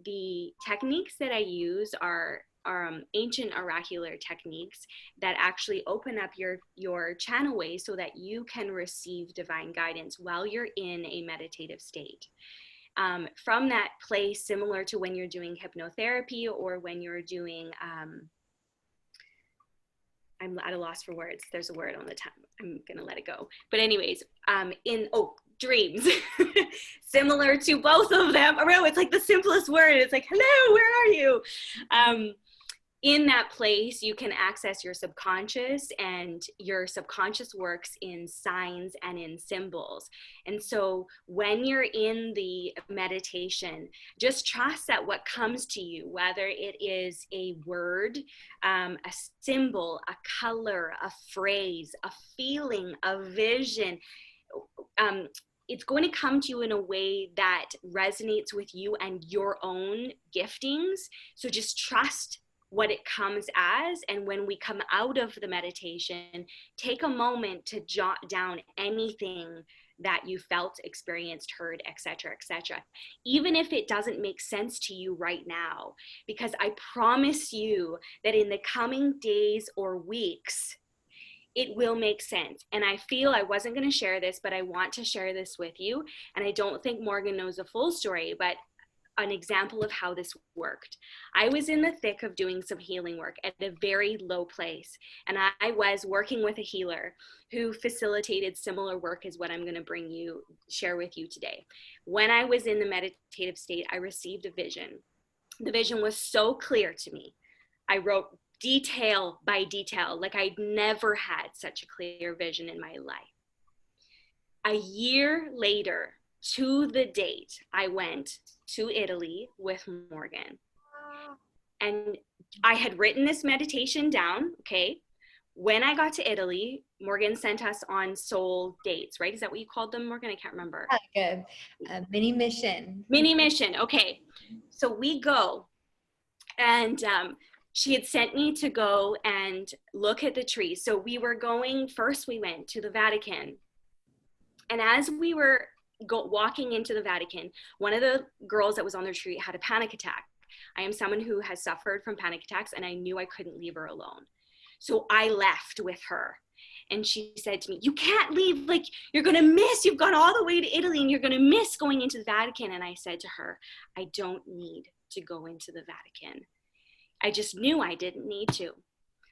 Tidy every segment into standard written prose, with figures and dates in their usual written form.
the techniques that I use are ancient oracular techniques that actually open up your channel ways so that you can receive divine guidance while you're in a meditative state. From that place, similar to when you're doing hypnotherapy or when you're doing, I'm at a loss for words. There's a word on the tongue. I'm going to let it go. But anyways, dreams. Similar to both of them. It's like the simplest word. It's like, hello, where are you? In that place, you can access your subconscious, and your subconscious works in signs and in symbols. And so when you're in the meditation, just trust that what comes to you, whether it is a word, a symbol, a color, a phrase, a feeling, a vision, it's going to come to you in a way that resonates with you and your own giftings. So just trust what it comes as. And when we come out of the meditation, take a moment to jot down anything that you felt, experienced, heard, etc., etc., even if it doesn't make sense to you right now, because I promise you that in the coming days or weeks, it will make sense. And I feel I wasn't going to share this, but I want to share this with you. And I don't think Morgan knows the full story, but an example of how this worked. I was in the thick of doing some healing work at a very low place. And I was working with a healer who facilitated similar work as what I'm going to share with you today. When I was in the meditative state, I received a vision. The vision was so clear to me. I wrote detail by detail, like I'd never had such a clear vision in my life. A year later, to the date, I went to Italy with Morgan. And I had written this meditation down, okay? When I got to Italy, Morgan sent us on soul dates, right? Is that what you called them, Morgan? I can't remember. Good. Mini mission. Mini mission, okay. So we go, and she had sent me to go and look at the trees. So we were going, first we went to the Vatican. And as we were walking into the Vatican, one of the girls that was on the retreat had a panic attack. I am someone who has suffered from panic attacks, and I knew I couldn't leave her alone. So I left with her. And she said to me, you can't leave, like you're going to miss, you've gone all the way to Italy and you're going to miss going into the Vatican. And I said to her, I don't need to go into the Vatican. I just knew I didn't need to.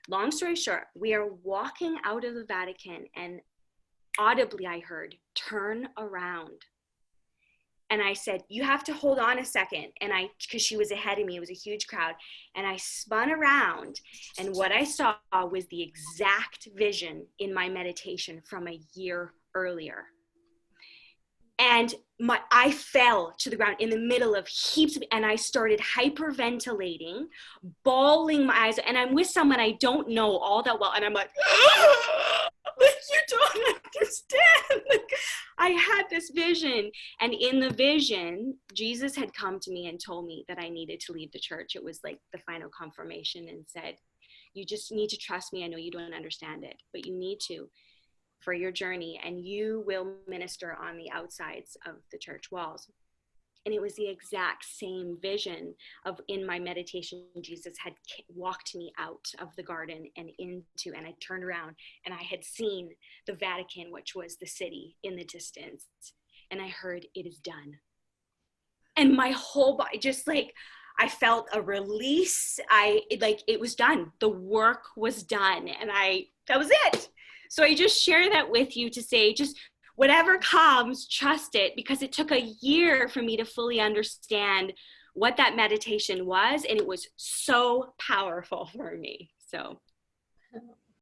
Long story short, we are walking out of the Vatican, and audibly I heard, turn around. And I said, you have to hold on a second. And because she was ahead of me, it was a huge crowd. And I spun around, and what I saw was the exact vision in my meditation from a year earlier. And I fell to the ground in the middle of heaps of, and I started hyperventilating, bawling my eyes, and I'm with someone I don't know all that well. And I'm like, like, you don't understand. Like, I had this vision, and in the vision, Jesus had come to me and told me that I needed to leave the church. It was like the final confirmation, and said, you just need to trust me. I know you don't understand it, but you need to, for your journey, and you will minister on the outsides of the church walls. And it was the exact same vision of, in my meditation, Jesus had walked me out of the garden and into, and I turned around and I had seen the Vatican, which was the city in the distance. And I heard, it is done. And my whole body just like, I felt a release. It was done. The work was done. And that was it. So I just share that with you to say, just whatever comes, trust it, because it took a year for me to fully understand what that meditation was. And it was so powerful for me. So.